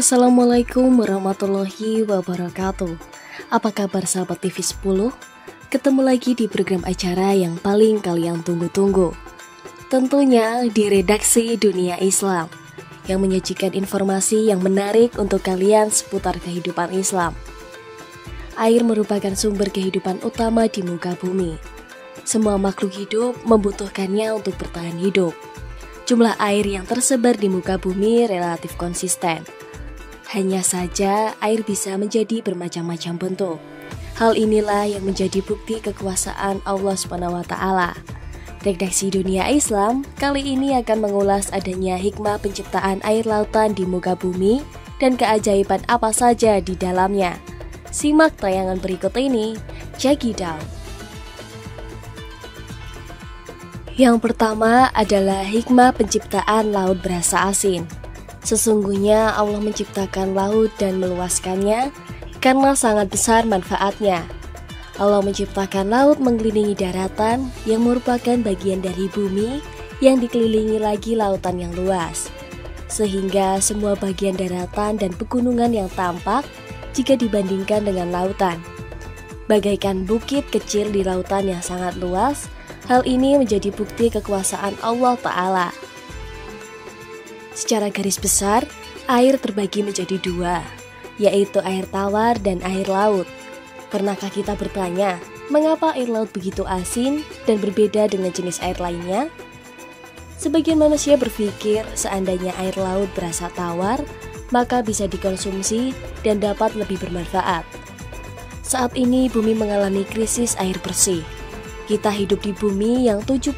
Assalamualaikum warahmatullahi wabarakatuh. Apa kabar sahabat TV 10? Ketemu lagi di program acara yang paling kalian tunggu-tunggu. Tentunya di Redaksi Dunia Islam, yang menyajikan informasi yang menarik untuk kalian seputar kehidupan Islam. Air merupakan sumber kehidupan utama di muka bumi. Semua makhluk hidup membutuhkannya untuk bertahan hidup. Jumlah air yang tersebar di muka bumi relatif konsisten. Hanya saja air bisa menjadi bermacam-macam bentuk. Hal inilah yang menjadi bukti kekuasaan Allah SWT. Redaksi Dunia Islam kali ini akan mengulas adanya hikmah penciptaan air lautan di muka bumi dan keajaiban apa saja di dalamnya. Simak tayangan berikut ini, check it out. Yang pertama adalah hikmah penciptaan laut berasa asin. Sesungguhnya Allah menciptakan laut dan meluaskannya karena sangat besar manfaatnya. Allah menciptakan laut mengelilingi daratan yang merupakan bagian dari bumi yang dikelilingi lagi lautan yang luas. Sehingga semua bagian daratan dan pegunungan yang tampak jika dibandingkan dengan lautan. Bagaikan bukit kecil di lautan yang sangat luas, hal ini menjadi bukti kekuasaan Allah Ta'ala. Secara garis besar, air terbagi menjadi dua, yaitu air tawar dan air laut. Pernahkah kita bertanya, mengapa air laut begitu asin dan berbeda dengan jenis air lainnya? Sebagian manusia berpikir seandainya air laut berasa tawar, maka bisa dikonsumsi dan dapat lebih bermanfaat. Saat ini bumi mengalami krisis air bersih. Kita hidup di bumi yang 70%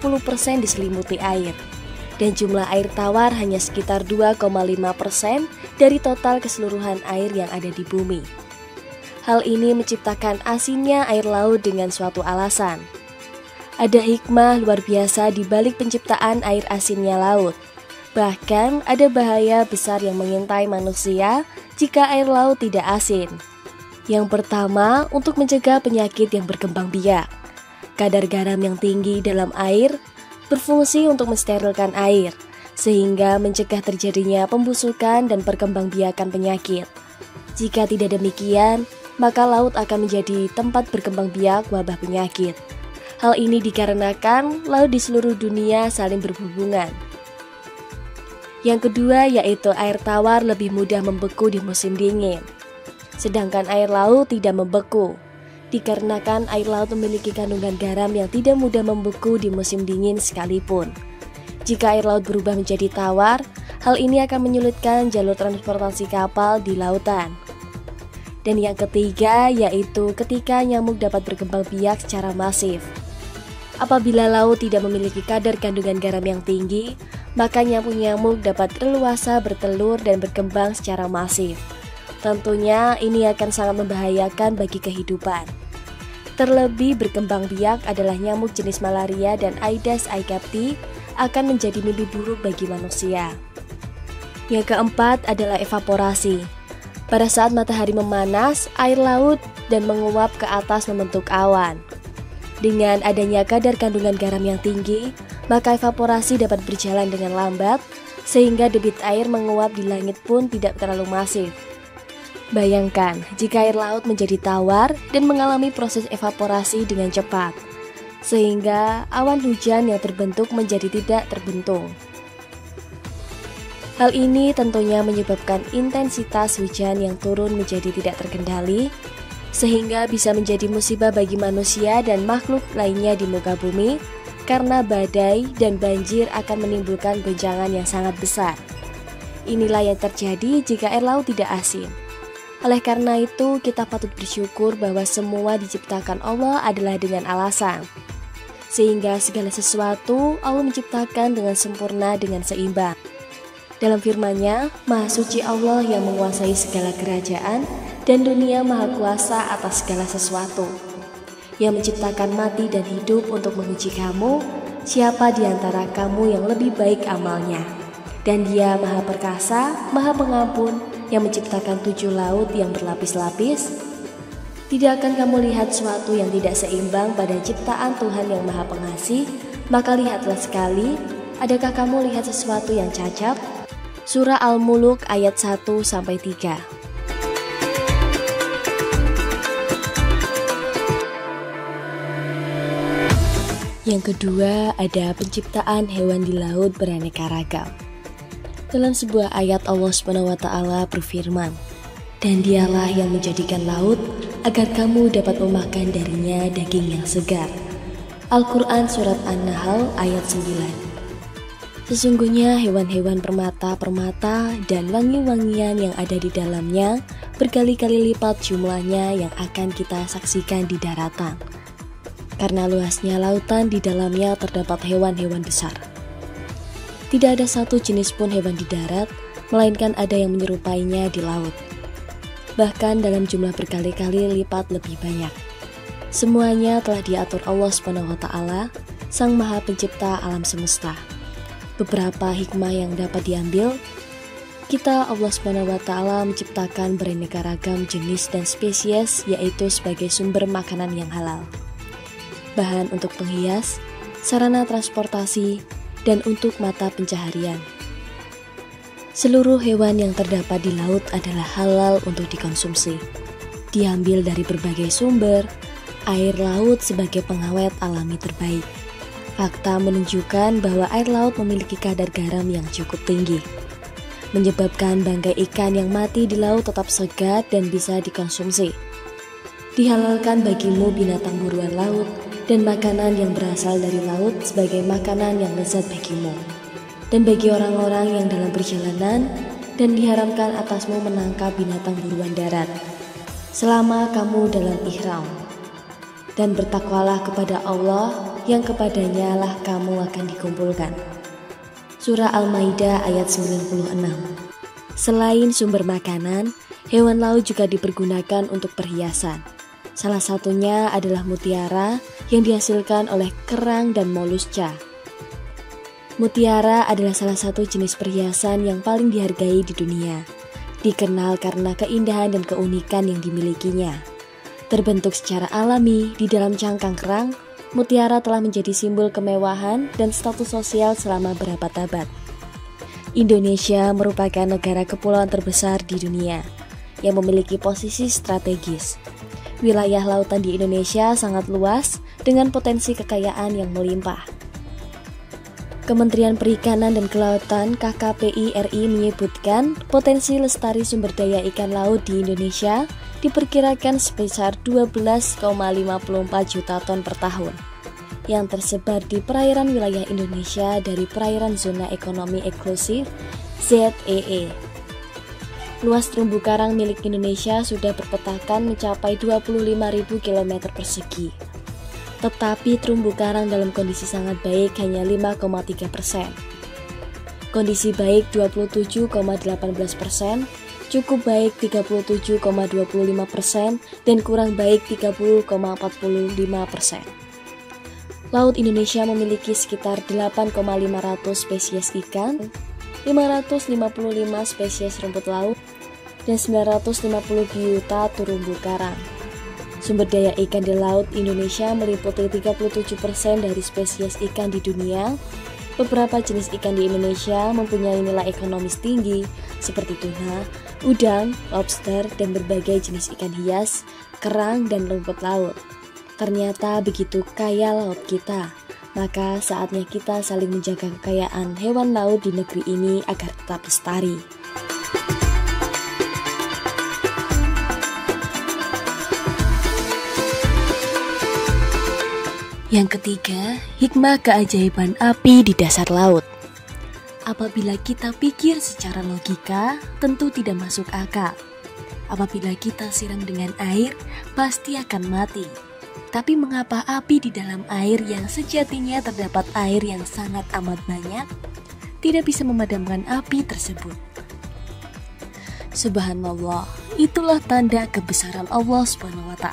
diselimuti air. Dan jumlah air tawar hanya sekitar 2,5% dari total keseluruhan air yang ada di bumi. Hal ini menciptakan asinnya air laut dengan suatu alasan. Ada hikmah luar biasa di balik penciptaan air asinnya laut. Bahkan ada bahaya besar yang mengintai manusia jika air laut tidak asin. Yang pertama, untuk mencegah penyakit yang berkembang biak. Kadar garam yang tinggi dalam air berfungsi untuk mensterilkan air, sehingga mencegah terjadinya pembusukan dan perkembangbiakan penyakit. Jika tidak demikian, maka laut akan menjadi tempat berkembang biak wabah penyakit. Hal ini dikarenakan laut di seluruh dunia saling berhubungan. Yang kedua yaitu air tawar lebih mudah membeku di musim dingin, sedangkan air laut tidak membeku. Dikarenakan air laut memiliki kandungan garam yang tidak mudah membeku di musim dingin sekalipun. Jika air laut berubah menjadi tawar, hal ini akan menyulitkan jalur transportasi kapal di lautan. Dan yang ketiga yaitu ketika nyamuk dapat berkembang biak secara masif. Apabila laut tidak memiliki kadar kandungan garam yang tinggi, maka nyamuk-nyamuk dapat leluasa bertelur dan berkembang secara masif. Tentunya ini akan sangat membahayakan bagi kehidupan. Terlebih berkembang biak adalah nyamuk jenis malaria dan Aedes aegypti akan menjadi mimpi buruk bagi manusia. Yang keempat adalah evaporasi. Pada saat matahari memanas, air laut dan menguap ke atas membentuk awan. Dengan adanya kadar kandungan garam yang tinggi, maka evaporasi dapat berjalan dengan lambat, sehingga debit air menguap di langit pun tidak terlalu masif. Bayangkan jika air laut menjadi tawar dan mengalami proses evaporasi dengan cepat, sehingga awan hujan yang terbentuk menjadi tidak terbentuk. Hal ini tentunya menyebabkan intensitas hujan yang turun menjadi tidak terkendali, sehingga bisa menjadi musibah bagi manusia dan makhluk lainnya di muka bumi, karena badai dan banjir akan menimbulkan goncangan yang sangat besar. Inilah yang terjadi jika air laut tidak asin. Oleh karena itu, kita patut bersyukur bahwa semua diciptakan Allah adalah dengan alasan. Sehingga segala sesuatu Allah menciptakan dengan sempurna dengan seimbang. Dalam firman-Nya, Maha Suci Allah yang menguasai segala kerajaan dan dunia Maha Kuasa atas segala sesuatu. Yang menciptakan mati dan hidup untuk menguji kamu, siapa di antara kamu yang lebih baik amalnya. Dan Dia Maha Perkasa, Maha Pengampun, yang menciptakan 7 laut yang berlapis-lapis. Tidak akan kamu lihat sesuatu yang tidak seimbang pada ciptaan Tuhan yang Maha Pengasih, maka lihatlah sekali, adakah kamu lihat sesuatu yang cacat? Surah Al-Mulk ayat 1-3. Yang kedua, ada penciptaan hewan di laut beraneka ragam. Dalam sebuah ayat Allah SWT berfirman, "Dan dialah yang menjadikan laut agar kamu dapat memakan darinya daging yang segar." Al-Quran Surat An-Nahl ayat 9. Sesungguhnya hewan-hewan permata-permata dan wangi-wangian yang ada di dalamnya berkali-kali lipat jumlahnya yang akan kita saksikan di daratan. Karena luasnya lautan di dalamnya terdapat hewan-hewan besar. Tidak ada satu jenis pun hewan di darat, melainkan ada yang menyerupainya di laut. Bahkan dalam jumlah berkali-kali lipat lebih banyak. Semuanya telah diatur Allah SWT, Sang Maha Pencipta alam semesta. Beberapa hikmah yang dapat diambil, kita Allah SWT menciptakan beraneka ragam jenis dan spesies, yaitu sebagai sumber makanan yang halal, bahan untuk penghias, sarana transportasi, dan untuk mata pencaharian. Seluruh hewan yang terdapat di laut adalah halal untuk dikonsumsi. Diambil dari berbagai sumber, air laut sebagai pengawet alami terbaik. Fakta menunjukkan bahwa air laut memiliki kadar garam yang cukup tinggi, menyebabkan bangkai ikan yang mati di laut tetap segar dan bisa dikonsumsi. Dihalalkan bagimu binatang buruan laut dan makanan yang berasal dari laut sebagai makanan yang lezat bagimu, dan bagi orang-orang yang dalam perjalanan, dan diharamkan atasmu menangkap binatang buruan darat selama kamu dalam ihram. Dan bertakwalah kepada Allah yang kepadanya lah kamu akan dikumpulkan. Surah Al-Maidah ayat 96. Selain sumber makanan, hewan laut juga dipergunakan untuk perhiasan. Salah satunya adalah mutiara yang dihasilkan oleh kerang dan molusca. Mutiara adalah salah satu jenis perhiasan yang paling dihargai di dunia. Dikenal karena keindahan dan keunikan yang dimilikinya. Terbentuk secara alami di dalam cangkang kerang, mutiara telah menjadi simbol kemewahan dan status sosial selama berabad-abad. Indonesia merupakan negara kepulauan terbesar di dunia yang memiliki posisi strategis. Wilayah lautan di Indonesia sangat luas dengan potensi kekayaan yang melimpah. Kementerian Perikanan dan Kelautan KKPI RI menyebutkan potensi lestari sumber daya ikan laut di Indonesia diperkirakan sebesar 12,54 juta ton per tahun yang tersebar di perairan wilayah Indonesia dari perairan zona ekonomi eksklusif ZEE. Luas terumbu karang milik Indonesia sudah berpetakan mencapai 25.000 km persegi. Tetapi terumbu karang dalam kondisi sangat baik hanya 5,3%. Kondisi baik 27,18%, cukup baik 37,25%, dan kurang baik 30,45%. Laut Indonesia memiliki sekitar 8,500 spesies ikan, 555 spesies rumput laut, dan 950 biota terumbu karang. Sumber daya ikan di laut Indonesia meliputi 37% dari spesies ikan di dunia. Beberapa jenis ikan di Indonesia mempunyai nilai ekonomis tinggi seperti tuna, udang, lobster, dan berbagai jenis ikan hias, kerang, dan rumput laut. Ternyata begitu kaya laut kita, maka saatnya kita saling menjaga kekayaan hewan laut di negeri ini agar tetap lestari. Yang ketiga, hikmah keajaiban api di dasar laut. Apabila kita pikir secara logika, tentu tidak masuk akal. Apabila kita siram dengan air, pasti akan mati. Tapi mengapa api di dalam air yang sejatinya terdapat air yang sangat amat banyak, tidak bisa memadamkan api tersebut? Subhanallah, itulah tanda kebesaran Allah SWT.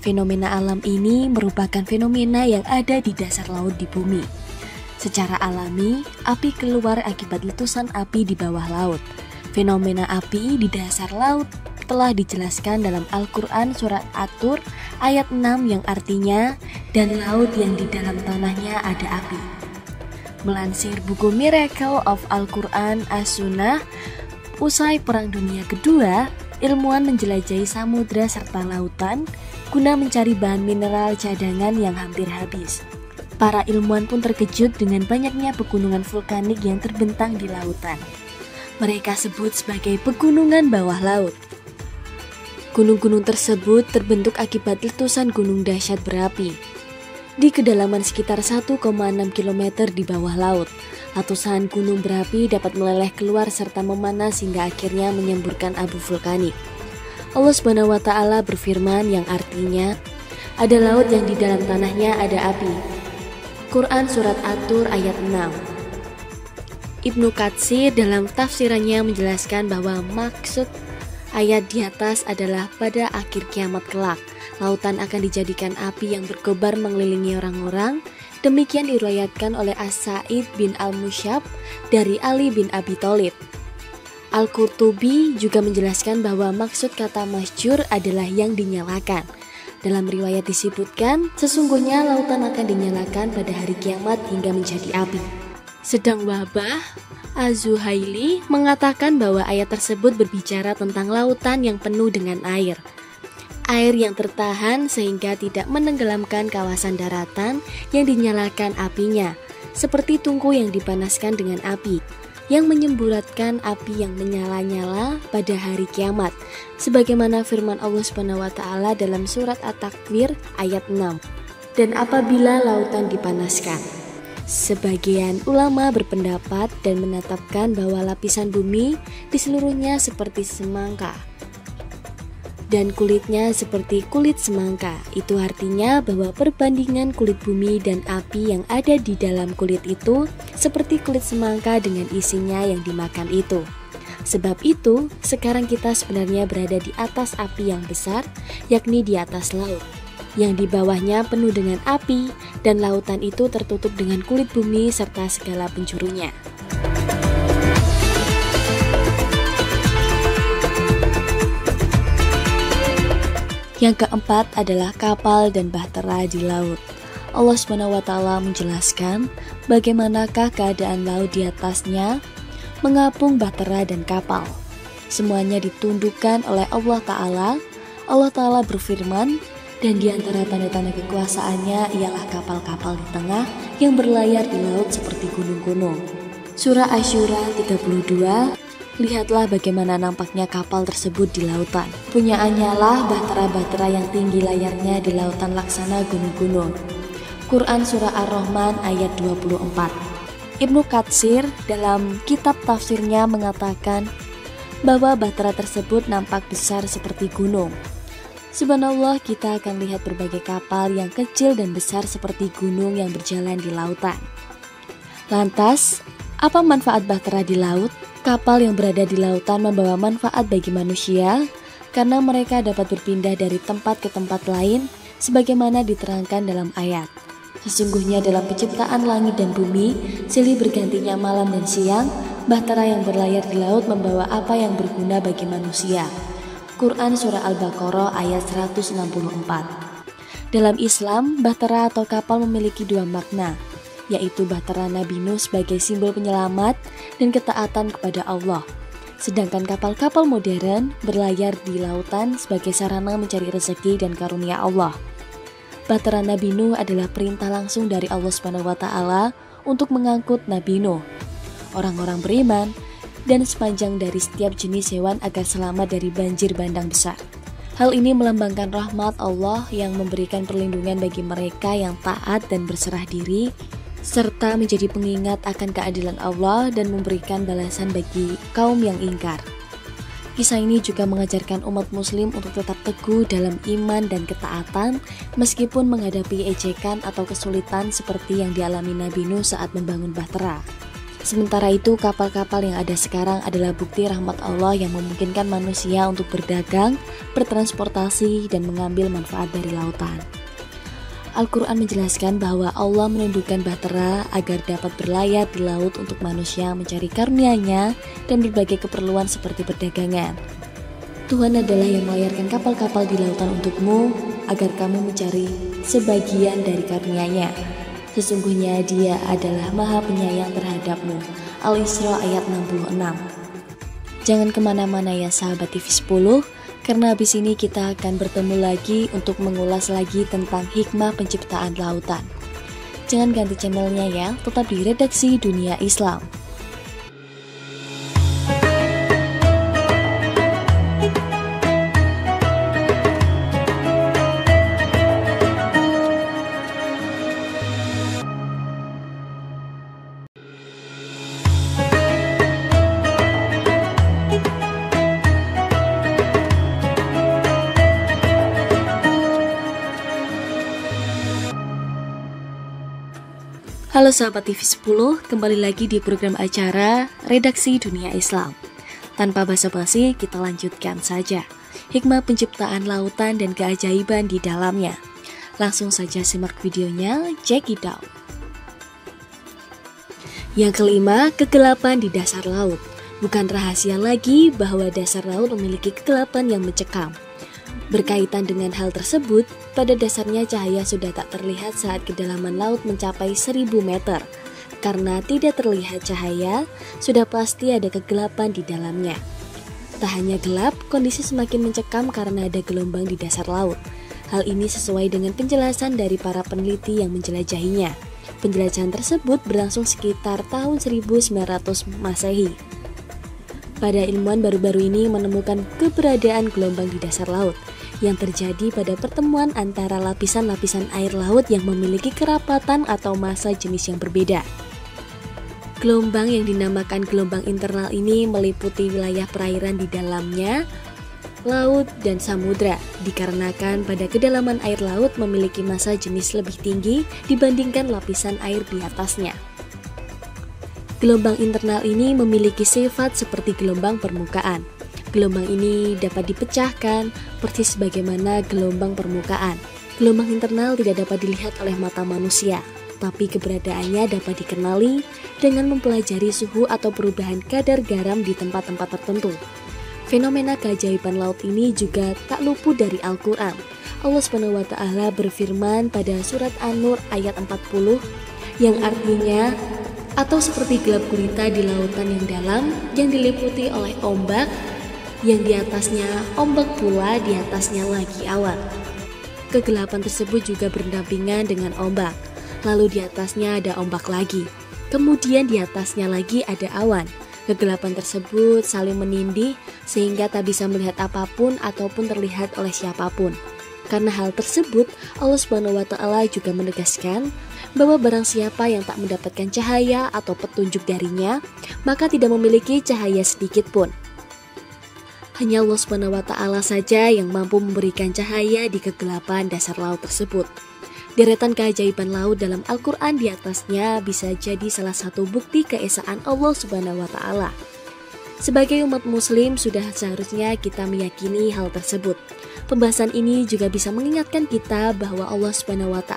Fenomena alam ini merupakan fenomena yang ada di dasar laut di bumi. Secara alami, api keluar akibat letusan api di bawah laut. Fenomena api di dasar laut telah dijelaskan dalam Al-Quran Surat At-Tur ayat 6 yang artinya, dan laut yang di dalam tanahnya ada api. Melansir buku Miracle of Al-Quran As-Sunnah, usai Perang Dunia Kedua, ilmuwan menjelajahi samudra serta lautan guna mencari bahan mineral cadangan yang hampir habis. Para ilmuwan pun terkejut dengan banyaknya pegunungan vulkanik yang terbentang di lautan. Mereka sebut sebagai pegunungan bawah laut. Gunung-gunung tersebut terbentuk akibat letusan gunung dahsyat berapi. Di kedalaman sekitar 1,6 km di bawah laut, letusan gunung berapi dapat meleleh keluar serta memanas hingga akhirnya menyemburkan abu vulkanik. Allah Subhanahu wa Ta'ala berfirman yang artinya, ada laut yang di dalam tanahnya ada api. Quran Surat At-Tur ayat 6. Ibnu Katsir dalam tafsirannya menjelaskan bahwa maksud ayat di atas adalah pada akhir kiamat kelak, lautan akan dijadikan api yang berkobar mengelilingi orang-orang. Demikian diriwayatkan oleh As-Sa'id bin Al-Musyab dari Ali bin Abi Thalib. Al-Qurtubi juga menjelaskan bahwa maksud kata masyhur adalah yang dinyalakan. Dalam riwayat disebutkan, sesungguhnya lautan akan dinyalakan pada hari kiamat hingga menjadi api. Sedang Wahbah Az-Zuhaili mengatakan bahwa ayat tersebut berbicara tentang lautan yang penuh dengan air. Air yang tertahan sehingga tidak menenggelamkan kawasan daratan yang dinyalakan apinya, seperti tungku yang dipanaskan dengan api, yang menyemburatkan api yang menyala-nyala pada hari kiamat, sebagaimana firman Allah Subhanahu wa Ta'ala dalam surat At-Takwir ayat 6. Dan apabila lautan dipanaskan. Sebagian ulama berpendapat dan menetapkan bahwa lapisan bumi di seluruhnya seperti semangka dan kulitnya seperti kulit semangka. Itu artinya bahwa perbandingan kulit bumi dan api yang ada di dalam kulit itu seperti kulit semangka dengan isinya yang dimakan itu. Sebab itu, sekarang kita sebenarnya berada di atas api yang besar, yakni di atas laut, yang di bawahnya penuh dengan api, dan lautan itu tertutup dengan kulit bumi serta segala penjurunya. Yang keempat adalah kapal dan bahtera di laut. Allah Subhanahu wa Ta'ala menjelaskan bagaimanakah keadaan laut di atasnya, mengapung bahtera dan kapal. Semuanya ditundukkan oleh Allah Ta'ala. Allah Ta'ala berfirman, dan di antara tanda-tanda kekuasaannya ialah kapal-kapal di tengah yang berlayar di laut seperti gunung-gunung. Surah Asy-Syura 32. Lihatlah bagaimana nampaknya kapal tersebut di lautan. Punyaannya lah bahtera-bahtera yang tinggi layarnya di lautan laksana gunung-gunung. Quran Surah Ar-Rahman ayat 24. Ibnu Katsir dalam kitab tafsirnya mengatakan bahwa bahtera tersebut nampak besar seperti gunung. Subhanallah, kita akan lihat berbagai kapal yang kecil dan besar seperti gunung yang berjalan di lautan. Lantas, apa manfaat bahtera di laut? Kapal yang berada di lautan membawa manfaat bagi manusia karena mereka dapat berpindah dari tempat ke tempat lain sebagaimana diterangkan dalam ayat. Sesungguhnya dalam penciptaan langit dan bumi, silih bergantinya malam dan siang, bahtera yang berlayar di laut membawa apa yang berguna bagi manusia. Quran Surah Al-Baqarah ayat 164. Dalam Islam, bahtera atau kapal memiliki dua makna, yaitu bahtera Nabi Nuh sebagai simbol penyelamat dan ketaatan kepada Allah. Sedangkan kapal-kapal modern berlayar di lautan sebagai sarana mencari rezeki dan karunia Allah. Bahtera Nabi Nuh adalah perintah langsung dari Allah Subhanahu wa Ta'ala untuk mengangkut Nabi Nuh, orang-orang beriman, dan sepanjang dari setiap jenis hewan agar selamat dari banjir bandang besar. Hal ini melambangkan rahmat Allah yang memberikan perlindungan bagi mereka yang taat dan berserah diri, serta menjadi pengingat akan keadilan Allah dan memberikan balasan bagi kaum yang ingkar. Kisah ini juga mengajarkan umat muslim untuk tetap teguh dalam iman dan ketaatan meskipun menghadapi ejekan atau kesulitan seperti yang dialami Nabi Nuh saat membangun bahtera. Sementara itu, kapal-kapal yang ada sekarang adalah bukti rahmat Allah yang memungkinkan manusia untuk berdagang, bertransportasi, dan mengambil manfaat dari lautan. Al-Quran menjelaskan bahwa Allah menundukkan bahtera agar dapat berlayar di laut untuk manusia mencari karunia-Nya dan berbagai keperluan seperti perdagangan. Tuhan adalah yang melayarkan kapal-kapal di lautan untukmu agar kamu mencari sebagian dari karunia-Nya. Sesungguhnya Dia adalah Maha Penyayang terhadapmu. Al-Isra ayat 66. Jangan kemana-mana ya sahabat TV 10, karena habis ini kita akan bertemu lagi untuk mengulas lagi tentang hikmah penciptaan lautan. Jangan ganti channelnya ya, tetap di Redaksi Dunia Islam. Halo sahabat TV 10, kembali lagi di program acara Redaksi Dunia Islam. Tanpa basa-basi, kita lanjutkan saja hikmah penciptaan lautan dan keajaiban di dalamnya. Langsung saja simak videonya, check it out. Yang kelima, kegelapan di dasar laut. Bukan rahasia lagi bahwa dasar laut memiliki kegelapan yang mencekam. Berkaitan dengan hal tersebut, pada dasarnya cahaya sudah tak terlihat saat kedalaman laut mencapai 1000 meter. Karena tidak terlihat cahaya, sudah pasti ada kegelapan di dalamnya. Tak hanya gelap, kondisi semakin mencekam karena ada gelombang di dasar laut. Hal ini sesuai dengan penjelasan dari para peneliti yang menjelajahinya. Penjelajahan tersebut berlangsung sekitar tahun 1900 Masehi. Pada ilmuwan baru-baru ini menemukan keberadaan gelombang di dasar laut yang terjadi pada pertemuan antara lapisan-lapisan air laut yang memiliki kerapatan atau massa jenis yang berbeda. Gelombang yang dinamakan gelombang internal ini meliputi wilayah perairan di dalamnya, laut, dan samudra, dikarenakan pada kedalaman air laut memiliki massa jenis lebih tinggi dibandingkan lapisan air di atasnya. Gelombang internal ini memiliki sifat seperti gelombang permukaan. Gelombang ini dapat dipecahkan persis sebagaimana gelombang permukaan. Gelombang internal tidak dapat dilihat oleh mata manusia, tapi keberadaannya dapat dikenali dengan mempelajari suhu atau perubahan kadar garam di tempat-tempat tertentu. Fenomena keajaiban laut ini juga tak luput dari Al-Quran. Allah SWT berfirman pada surat An-Nur ayat 40 yang artinya, atau seperti gelap gulita di lautan yang dalam yang diliputi oleh ombak, yang di atasnya ombak pula di atasnya lagi awan. Kegelapan tersebut juga berdampingan dengan ombak, lalu di atasnya ada ombak lagi, kemudian di atasnya lagi ada awan. Kegelapan tersebut saling menindih sehingga tak bisa melihat apapun ataupun terlihat oleh siapapun. Karena hal tersebut, Allah SWT juga menegaskan bahwa barang siapa yang tak mendapatkan cahaya atau petunjuk darinya, maka tidak memiliki cahaya sedikit pun. Hanya Allah SWT saja yang mampu memberikan cahaya di kegelapan dasar laut tersebut. Deretan keajaiban laut dalam Al-Quran di atasnya bisa jadi salah satu bukti keesaan Allah SWT. Sebagai umat muslim sudah seharusnya kita meyakini hal tersebut. Pembahasan ini juga bisa mengingatkan kita bahwa Allah SWT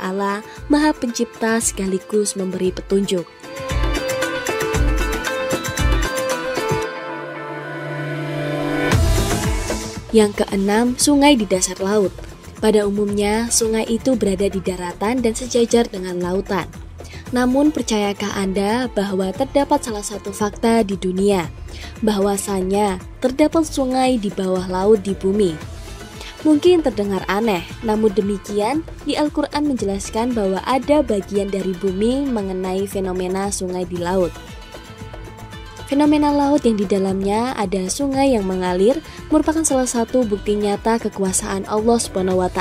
Maha Pencipta sekaligus memberi petunjuk. Yang keenam, sungai di dasar laut. Pada umumnya, sungai itu berada di daratan dan sejajar dengan lautan. Namun, percayakah Anda bahwa terdapat salah satu fakta di dunia, bahwasanya terdapat sungai di bawah laut di bumi? Mungkin terdengar aneh, namun demikian, di Al-Quran menjelaskan bahwa ada bagian dari bumi mengenai fenomena sungai di laut. Fenomena laut yang di dalamnya ada sungai yang mengalir merupakan salah satu bukti nyata kekuasaan Allah SWT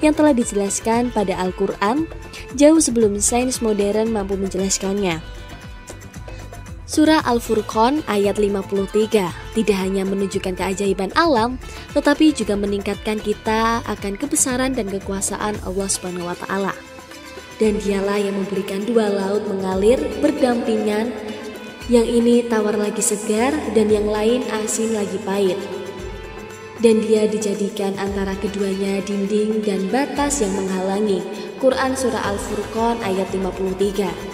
yang telah dijelaskan pada Al-Quran jauh sebelum sains modern mampu menjelaskannya. Surah Al-Furqan ayat 53 tidak hanya menunjukkan keajaiban alam, tetapi juga meningkatkan kita akan kebesaran dan kekuasaan Allah SWT. Dan dialah yang memberikan dua laut mengalir berdampingan, yang ini tawar lagi segar dan yang lain asin lagi pahit. Dan dia dijadikan antara keduanya dinding dan batas yang menghalangi. Quran Surah Al-Furqan ayat 53.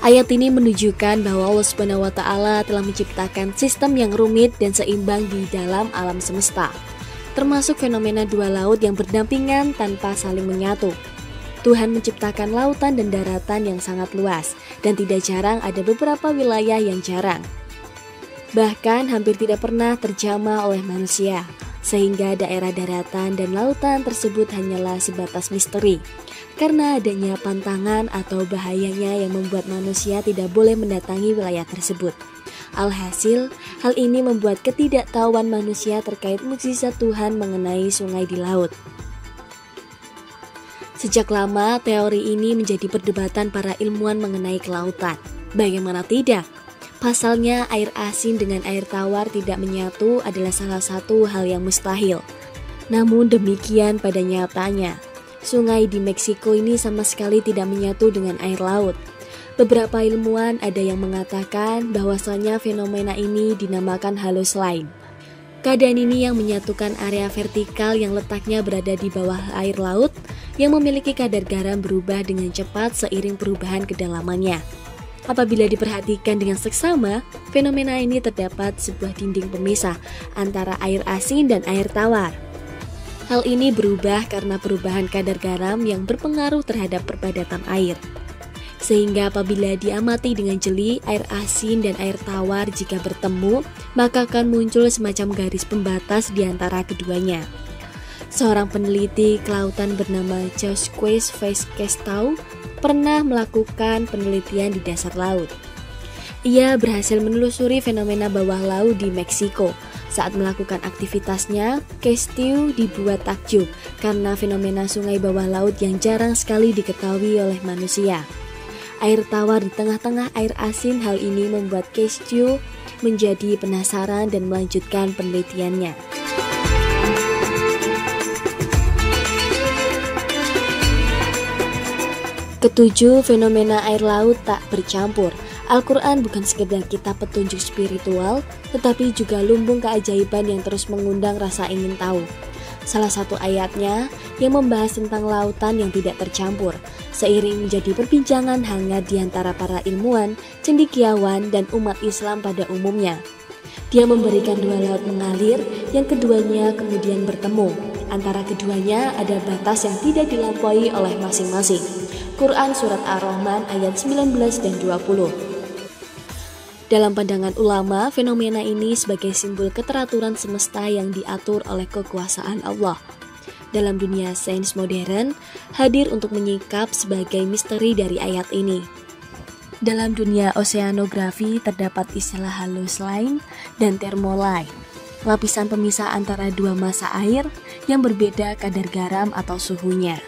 Ayat ini menunjukkan bahwa Allah SWT telah menciptakan sistem yang rumit dan seimbang di dalam alam semesta, termasuk fenomena dua laut yang berdampingan tanpa saling menyatu. Tuhan menciptakan lautan dan daratan yang sangat luas, dan tidak jarang ada beberapa wilayah yang jarang. Bahkan hampir tidak pernah terjamah oleh manusia, sehingga daerah daratan dan lautan tersebut hanyalah sebatas misteri. Karena adanya pantangan atau bahayanya yang membuat manusia tidak boleh mendatangi wilayah tersebut. Alhasil, hal ini membuat ketidaktahuan manusia terkait mukjizat Tuhan mengenai sungai di laut. Sejak lama, teori ini menjadi perdebatan para ilmuwan mengenai kelautan. Bagaimana tidak? Pasalnya, air asin dengan air tawar tidak menyatu adalah salah satu hal yang mustahil. Namun demikian pada nyatanya, sungai di Meksiko ini sama sekali tidak menyatu dengan air laut. Beberapa ilmuwan ada yang mengatakan bahwasanya fenomena ini dinamakan halus line. Keadaan ini yang menyatukan area vertikal yang letaknya berada di bawah air laut yang memiliki kadar garam berubah dengan cepat seiring perubahan kedalamannya. Apabila diperhatikan dengan seksama, fenomena ini terdapat sebuah dinding pemisah antara air asin dan air tawar. Hal ini berubah karena perubahan kadar garam yang berpengaruh terhadap perpadatan air. Sehingga apabila diamati dengan jeli, air asin dan air tawar jika bertemu, maka akan muncul semacam garis pembatas di antara keduanya. Seorang peneliti kelautan bernama Josques Vazquez pernah melakukan penelitian di dasar laut. Ia berhasil menelusuri fenomena bawah laut di Meksiko. Saat melakukan aktivitasnya, Castillo dibuat takjub karena fenomena sungai bawah laut yang jarang sekali diketahui oleh manusia. Air tawar di tengah-tengah air asin, hal ini membuat Castillo menjadi penasaran dan melanjutkan penelitiannya. Ketujuh, fenomena air laut tak bercampur. Al-Quran bukan sekedar kitab petunjuk spiritual, tetapi juga lumbung keajaiban yang terus mengundang rasa ingin tahu. Salah satu ayatnya yang membahas tentang lautan yang tidak tercampur, seiring menjadi perbincangan hangat di antara para ilmuwan, cendekiawan, dan umat Islam pada umumnya. Dia memberikan dua laut mengalir, yang keduanya kemudian bertemu. Antara keduanya ada batas yang tidak dilampaui oleh masing-masing. Quran Surat Ar-Rahman ayat 19 dan 20. Dalam pandangan ulama, fenomena ini sebagai simbol keteraturan semesta yang diatur oleh kekuasaan Allah. Dalam dunia sains modern, hadir untuk menyingkap sebagai misteri dari ayat ini. Dalam dunia oseanografi terdapat istilah halus line dan thermoline, lapisan pemisah antara dua massa air yang berbeda kadar garam atau suhunya.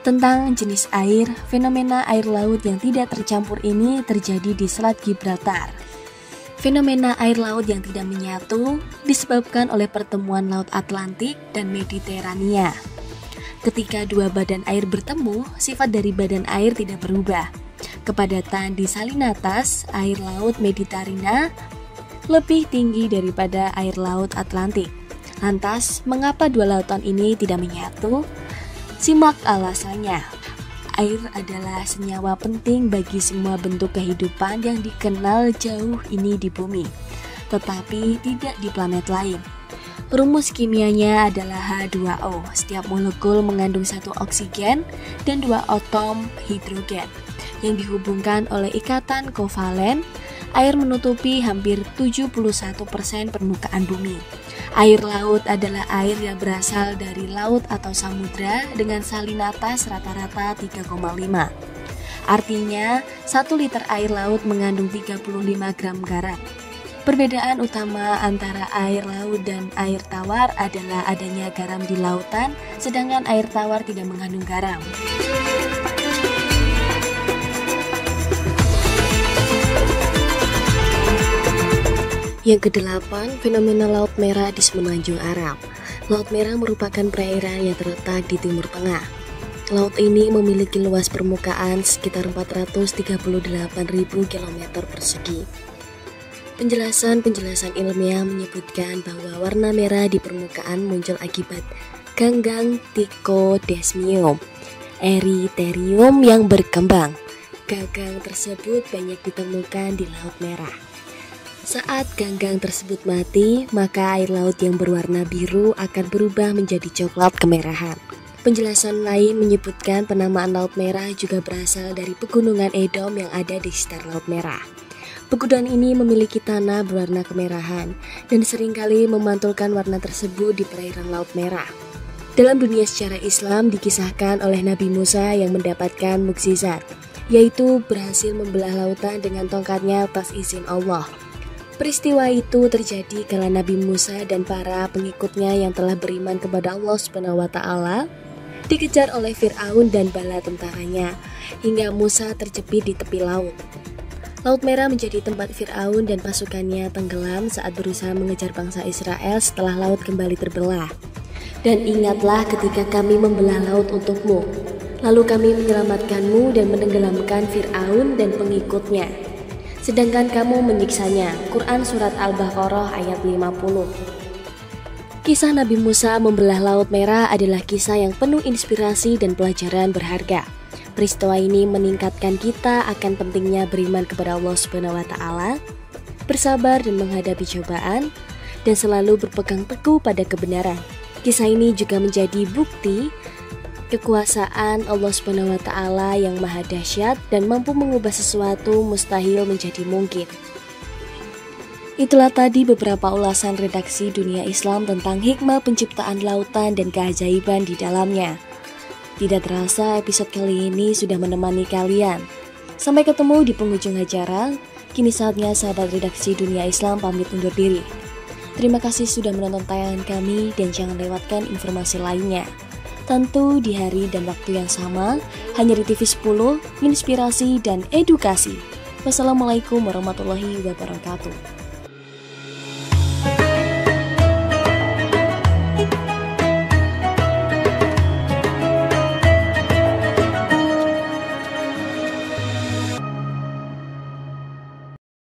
Tentang jenis air, fenomena air laut yang tidak tercampur ini terjadi di Selat Gibraltar. Fenomena air laut yang tidak menyatu disebabkan oleh pertemuan Laut Atlantik dan Mediterania. Ketika dua badan air bertemu, sifat dari badan air tidak berubah. Kepadatan di salinatas air laut Mediterania lebih tinggi daripada air laut Atlantik. Lantas, mengapa dua lautan ini tidak menyatu? Simak alasannya. Air adalah senyawa penting bagi semua bentuk kehidupan yang dikenal jauh ini di bumi, tetapi tidak di planet lain. Rumus kimianya adalah H2O. Setiap molekul mengandung satu oksigen dan dua atom hidrogen yang dihubungkan oleh ikatan kovalen. Air menutupi hampir 71% permukaan bumi. Air laut adalah air yang berasal dari laut atau samudra dengan salinitas rata-rata 3,5. Artinya, 1 liter air laut mengandung 35 gram garam. Perbedaan utama antara air laut dan air tawar adalah adanya garam di lautan, sedangkan air tawar tidak mengandung garam. Yang kedelapan, fenomena Laut Merah di Semenanjung Arab. Laut Merah merupakan perairan yang terletak di Timur Tengah. Laut ini memiliki luas permukaan sekitar 438.000 km persegi. Penjelasan ilmiah menyebutkan bahwa warna merah di permukaan muncul akibat ganggang Trichodesmium erythraeum yang berkembang. Ganggang tersebut banyak ditemukan di Laut Merah. Saat ganggang tersebut mati, maka air laut yang berwarna biru akan berubah menjadi coklat kemerahan. Penjelasan lain menyebutkan penamaan Laut Merah juga berasal dari pegunungan Edom yang ada di sekitar Laut Merah. Pegunungan ini memiliki tanah berwarna kemerahan dan seringkali memantulkan warna tersebut di perairan Laut Merah. Dalam dunia sejarah Islam dikisahkan oleh Nabi Musa yang mendapatkan mukjizat, yaitu berhasil membelah lautan dengan tongkatnya atas izin Allah. Peristiwa itu terjadi karena Nabi Musa dan para pengikutnya yang telah beriman kepada Allah SWT dikejar oleh Fir'aun dan bala tentaranya, hingga Musa terjepit di tepi laut. Laut Merah menjadi tempat Fir'aun dan pasukannya tenggelam saat berusaha mengejar bangsa Israel setelah laut kembali terbelah. Dan ingatlah ketika kami membelah laut untukmu, lalu kami menyelamatkanmu dan menenggelamkan Fir'aun dan pengikutnya, sedangkan kamu menyiksanya. Quran Surat Al-Baqarah ayat 50. Kisah Nabi Musa membelah Laut Merah adalah kisah yang penuh inspirasi dan pelajaran berharga. Peristiwa ini meningkatkan kita akan pentingnya beriman kepada Allah SWT, bersabar dan menghadapi cobaan, dan selalu berpegang teguh pada kebenaran. Kisah ini juga menjadi bukti kekuasaan Allah SWT yang maha dahsyat dan mampu mengubah sesuatu mustahil menjadi mungkin. Itulah tadi beberapa ulasan redaksi Dunia Islam tentang hikmah penciptaan lautan dan keajaiban di dalamnya. Tidak terasa episode kali ini sudah menemani kalian. Sampai ketemu di penghujung acara. Kini saatnya sahabat redaksi Dunia Islam pamit undur diri. Terima kasih sudah menonton tayangan kami dan jangan lewatkan informasi lainnya. Tentu di hari dan waktu yang sama, hanya di TV 10, inspirasi dan edukasi. Wassalamualaikum warahmatullahi wabarakatuh.